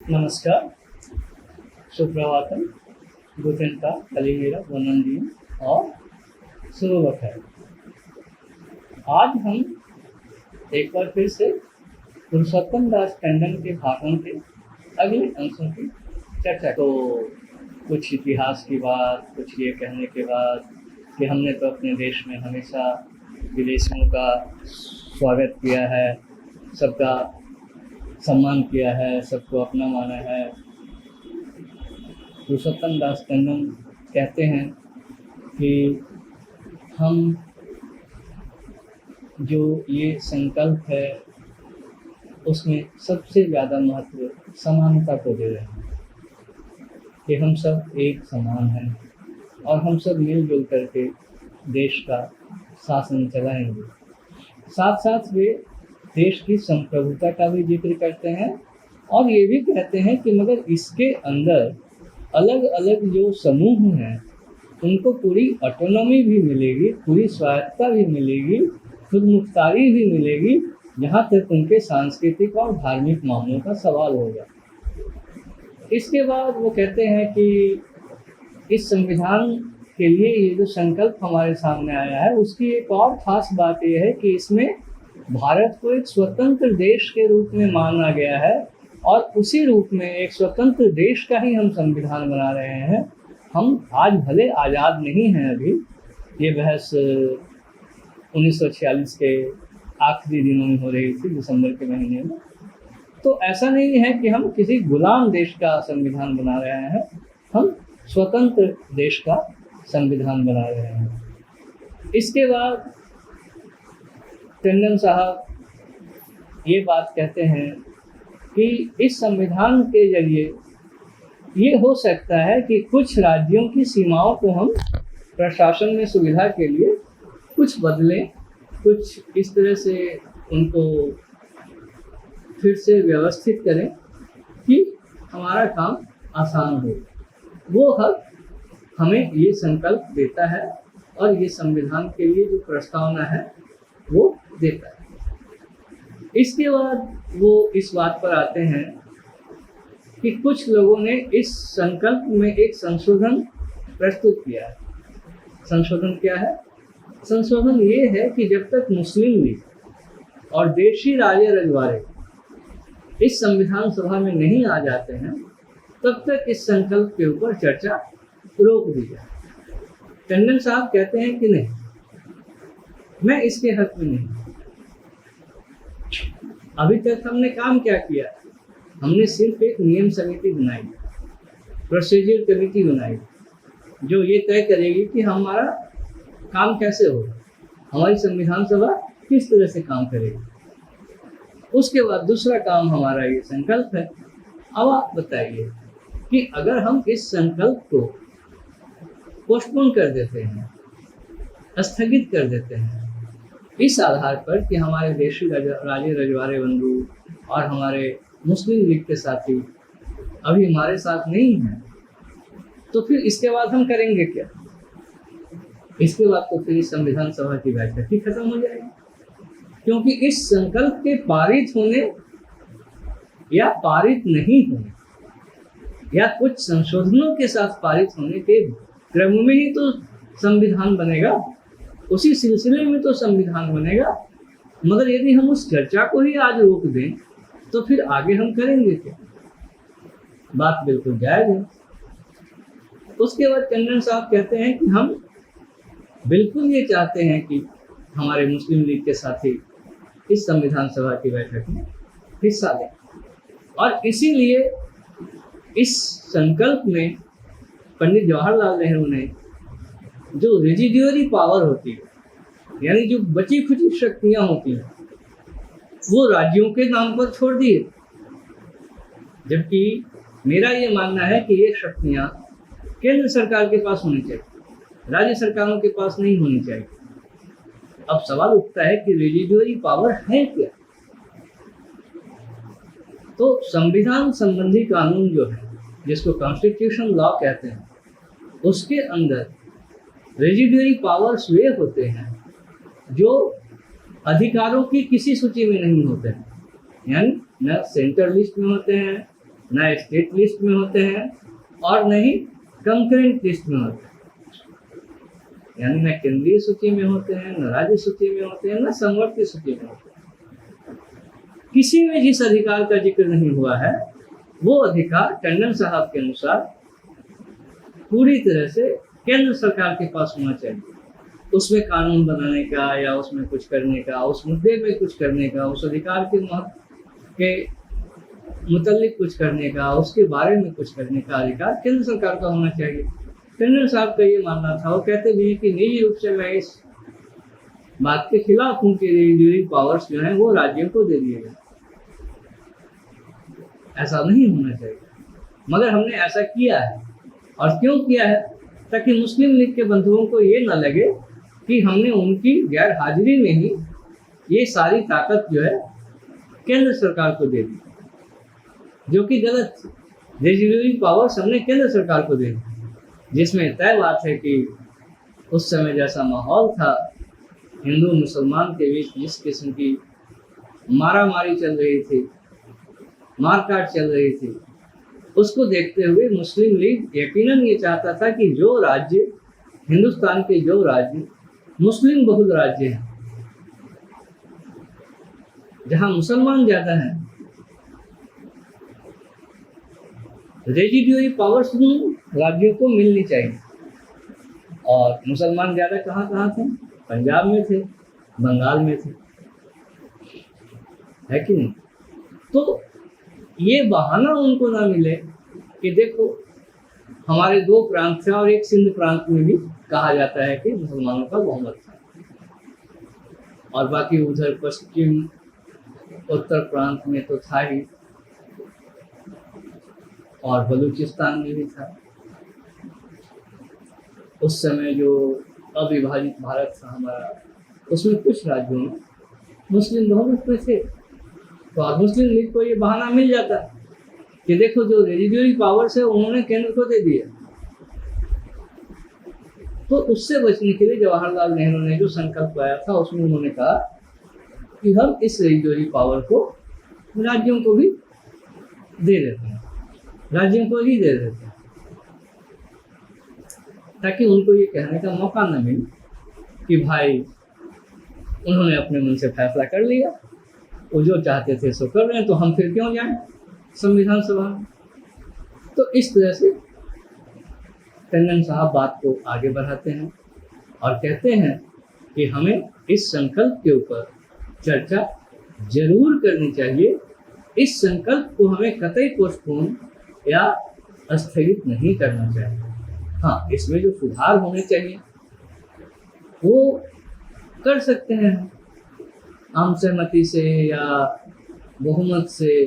नमस्कार, सुप्रभातम, गुटेन का कलिमेरा वंदनीय और शुभ बखैर। आज हम एक बार फिर से पुरुषोत्तम दास टंडन के भाषण के अगले अंशों की चर्चा। तो कुछ इतिहास की बात, कुछ ये कहने के बाद कि हमने तो अपने देश में हमेशा विदेशियों का स्वागत किया है, सबका सम्मान किया है, सबको अपना माना है। पुरुषोत्तम दास टंडन कहते हैं कि हम जो ये संकल्प है उसमें सबसे ज़्यादा महत्व समानता को दे रहे हैं कि हम सब एक समान हैं और हम सब मिलजुल करके देश का शासन चलाएंगे। साथ साथ वे देश की संप्रभुता का भी जिक्र करते हैं और ये भी कहते हैं कि मगर इसके अंदर अलग अलग जो समूह हैं उनको पूरी ऑटोनॉमी भी मिलेगी, पूरी स्वायत्तता भी मिलेगी, खुद मुख्तारी भी मिलेगी, जहाँ तक उनके सांस्कृतिक और धार्मिक मामलों का सवाल होगा। इसके बाद वो कहते हैं कि इस संविधान के लिए ये जो संकल्प हमारे सामने आया है उसकी एक और ख़ास बात ये है कि इसमें भारत को एक स्वतंत्र देश के रूप में माना गया है और उसी रूप में एक स्वतंत्र देश का ही हम संविधान बना रहे हैं। हम आज भले आज़ाद नहीं हैं, अभी ये बहस 1946 के आखिरी दिनों में हो रही थी, दिसंबर के महीने में। तो ऐसा नहीं है कि हम किसी गुलाम देश का संविधान बना रहे हैं, हम स्वतंत्र देश का संविधान बना रहे हैं। इसके बाद टंडन साहब ये बात कहते हैं कि इस संविधान के जरिए ये हो सकता है कि कुछ राज्यों की सीमाओं को हम प्रशासन में सुविधा के लिए कुछ बदलें, कुछ इस तरह से उनको फिर से व्यवस्थित करें कि हमारा काम आसान हो। वो हक हमें ये संकल्प देता है और ये संविधान के लिए जो प्रस्तावना है वो देता है। इसके बाद वो इस बात पर आते हैं कि कुछ लोगों ने इस संकल्प में एक संशोधन प्रस्तुत किया है। संशोधन क्या है? संशोधन ये है कि जब तक मुस्लिम लीग और देशी राजे रजवाड़े इस संविधान सभा में नहीं आ जाते हैं तब तक इस संकल्प के ऊपर चर्चा रोक दी जाए। टंडन साहब कहते हैं कि नहीं, मैं इसके हक में नहीं। अभी तक हमने काम क्या किया? हमने सिर्फ एक नियम समिति बनाई, प्रोसीजर कमेटी बनाई, जो ये तय करेगी कि हमारा काम कैसे होगा, हमारी संविधान सभा किस तरह से काम करेगी। उसके बाद दूसरा काम हमारा ये संकल्प है। अब आप बताइए कि अगर हम इस संकल्प को पोस्टपोन कर देते हैं, स्थगित कर देते हैं, इस आधार पर कि हमारे देशी राजे रजवाड़े बंधु और हमारे मुस्लिम लीग के साथी अभी हमारे साथ नहीं हैं, तो फिर इसके बाद हम करेंगे क्या? इसके बाद तो फिर इस संविधान सभा की बैठक ही खत्म हो जाएगी, क्योंकि इस संकल्प के पारित होने या पारित नहीं होने या कुछ संशोधनों के साथ पारित होने के क्रम में ही तो संविधान बनेगा, उसी सिलसिले में तो संविधान बनेगा। मगर यदि हम उस चर्चा को ही आज रोक दें तो फिर आगे हम करेंगे क्या? बात बिल्कुल जायज़ है। उसके बाद टंडन साहब कहते हैं कि हम बिल्कुल ये चाहते हैं कि हमारे मुस्लिम लीग के साथी इस संविधान सभा की बैठक में हिस्सा लें और इसीलिए इस संकल्प में पंडित जवाहरलाल नेहरू ने जो रेजिड्यूअरी पावर होती है, यानी जो बची खुची शक्तियाँ होती हैं, वो राज्यों के नाम पर छोड़ दिए। जबकि मेरा ये मानना है कि ये शक्तियाँ केंद्र सरकार के पास होनी चाहिए, राज्य सरकारों के पास नहीं होनी चाहिए। अब सवाल उठता है कि रेजिड्यूअरी पावर है क्या? तो संविधान संबंधी कानून जो है, जिसको कॉन्स्टिट्यूशन लॉ कहते हैं, उसके अंदर रेजिड्यूअरी पावर्स वे होते हैं जो अधिकारों की किसी सूची में नहीं होते हैं, यानी न सेंट्रल लिस्ट में होते हैं, न स्टेट लिस्ट में होते हैं और न ही कंकरेंट लिस्ट में होते हैं, यानी न केंद्रीय सूची में होते हैं, न राज्य सूची में होते हैं, न समवर्ती सूची में होते हैं। किसी में जिस अधिकार का जिक्र नहीं हुआ है वो अधिकार टंडन साहब के अनुसार पूरी तरह से केंद्र सरकार के पास होना चाहिए। उसमें कानून बनाने का या उसमें कुछ करने का, उस मुद्दे में कुछ करने का, उस अधिकार के महत्व के मुतल्लिक कुछ करने का, उसके बारे में कुछ करने का अधिकार केंद्र सरकार का होना चाहिए। टंडन साहब का ये मानना था। वो कहते भी हैं कि निजी रूप से मैं इस बात के खिलाफ हूँ कि रेजिड्यूरी पावर्स जो हैं वो राज्यों को दे दिए गए, ऐसा नहीं होना चाहिए। मगर हमने ऐसा किया है। और क्यों किया है? ताकि मुस्लिम लीग के बंधुओं को ये न लगे कि हमने उनकी गैर हाजिरी में ही ये सारी ताकत जो है केंद्र सरकार को दे दी, जो कि गलत थी। रेजिड्यूरी पावर्स हमने केंद्र सरकार को दे दी, जिसमें तय बात है कि उस समय जैसा माहौल था, हिंदू मुसलमान के बीच जिस किस्म की मारामारी चल रही थी, मारकाट चल रही थी, उसको देखते हुए मुस्लिम लीग यकीनन ये चाहता था कि जो राज्य, हिंदुस्तान के जो राज्य मुस्लिम बहुल राज्य हैं, जहां मुसलमान ज्यादा हैं, रेजिड्यूरी पावर्स उन राज्यों को मिलनी चाहिए। और मुसलमान ज्यादा कहाँ कहाँ थे? पंजाब में थे, बंगाल में थे, है कि नहीं? तो ये बहाना उनको ना मिले कि देखो हमारे दो प्रांत थे और एक सिंध प्रांत में भी कहा जाता है कि मुसलमानों का बहुमत था, और बाकी उधर पश्चिम उत्तर प्रांत में तो था ही, और बलूचिस्तान में भी था। उस समय जो अविभाजित भारत था हमारा, उसमें कुछ राज्यों में मुस्लिम बहुमत में थे। तो और मुस्लिम लीग को ये बहाना मिल जाता कि देखो जो रेजिड्यूरी पावर्स है उन्होंने केंद्र को दे दिया। तो उससे बचने के लिए जवाहरलाल नेहरू ने जो संकल्प लाया था उसमें उन्होंने कहा कि हम इस रेजिड्यूरी पावर को राज्यों को भी दे देते हैं, राज्यों को ही दे देते हैं, ताकि उनको ये कहने का मौका न मिले कि भाई उन्होंने अपने मन से फैसला कर लिया, वो जो चाहते थे सो कर रहे हैं, तो हम फिर क्यों जाएं संविधान सभा में। तो इस तरह से टंडन साहब बात को आगे बढ़ाते हैं और कहते हैं कि हमें इस संकल्प के ऊपर चर्चा जरूर करनी चाहिए। इस संकल्प को हमें कतई पोस्टपोन या स्थगित नहीं करना चाहिए। हाँ, इसमें जो सुधार होने चाहिए वो कर सकते हैं आम सहमति से या बहुमत से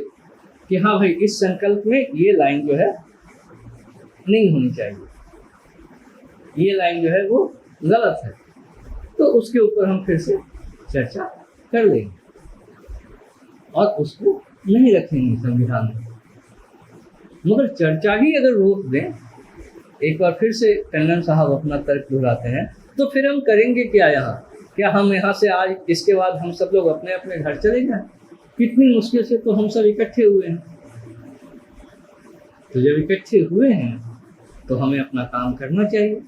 कि हाँ भाई इस संकल्प में ये लाइन जो है नहीं होनी चाहिए, ये लाइन जो है वो गलत है, तो उसके ऊपर हम फिर से चर्चा कर लेंगे और उसको नहीं रखेंगे संविधान में। मगर चर्चा ही अगर रोक दें, एक बार फिर से टंडन साहब अपना तर्क दोहराते हैं, तो फिर हम करेंगे क्या यहाँ? क्या हम यहाँ से आज इसके बाद हम सब लोग अपने अपने घर चले जाएं? कितनी मुश्किल से तो हम सब इकट्ठे हुए हैं। तो जब इकट्ठे हुए हैं तो हमें अपना काम करना चाहिए।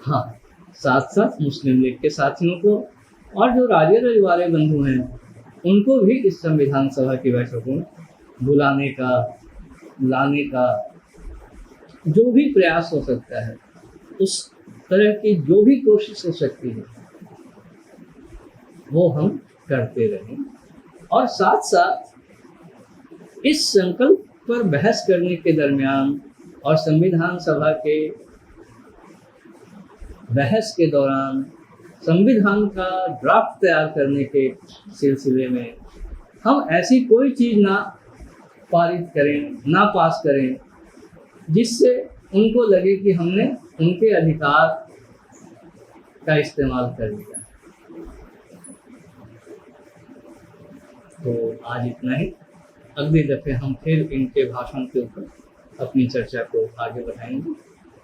हाँ, साथ साथ मुस्लिम लीग के साथियों को और जो राजे रजवाड़े बंधु हैं उनको भी इस संविधान सभा की बैठकों में बुलाने का, लाने का जो भी प्रयास हो सकता है, उस तरह की जो भी कोशिश हो सकती है वो हम करते रहें। और साथ साथ इस संकल्प पर बहस करने के दरमियान और संविधान सभा के बहस के दौरान संविधान का ड्राफ्ट तैयार करने के सिलसिले में हम ऐसी कोई चीज़ ना पारित करें, ना पास करें जिससे उनको लगे कि हमने उनके अधिकार का इस्तेमाल कर लिया। तो आज इतना ही। अगले दफे हम फिर इनके भाषण के ऊपर अपनी चर्चा को आगे बढ़ाएंगे।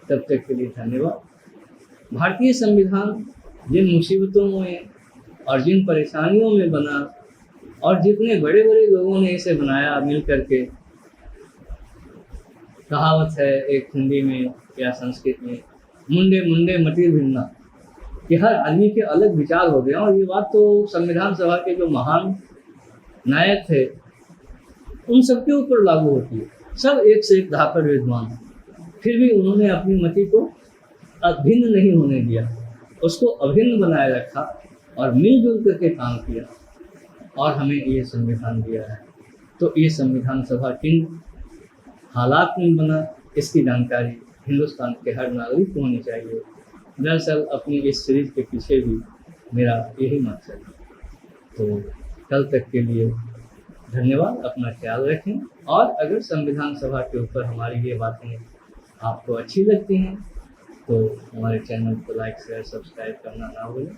तब तक के लिए धन्यवाद। भारतीय संविधान जिन मुसीबतों में और जिन परेशानियों में बना, और जितने बड़े बड़े लोगों ने इसे बनाया मिल करके, कहावत है एक हिंदी में या संस्कृत में, मुंडे मुंडे मतिर भिन्ना, कि हर आदमी के अलग विचार हो गए। और ये बात तो संविधान सभा के जो महान नायक थे उन सबके ऊपर लागू होती है। सब एक से एक धाकड़ विद्वान, फिर भी उन्होंने अपनी मति को अभिन्न नहीं होने दिया, उसको अभिन्न बनाए रखा और मिलजुल करके काम किया और हमें ये संविधान दिया है। तो ये संविधान सभा किन हालात में बना, इसकी जानकारी हिंदुस्तान के हर नागरिक को होनी चाहिए। दरअसल अपनी इस सीरीज के पीछे भी मेरा यही मकसद है। तो कल तक के लिए धन्यवाद, अपना ख्याल रखें। और अगर संविधान सभा के ऊपर हमारी ये बातें आपको अच्छी लगती हैं तो हमारे चैनल को लाइक शेयर सब्सक्राइब करना ना भूलें।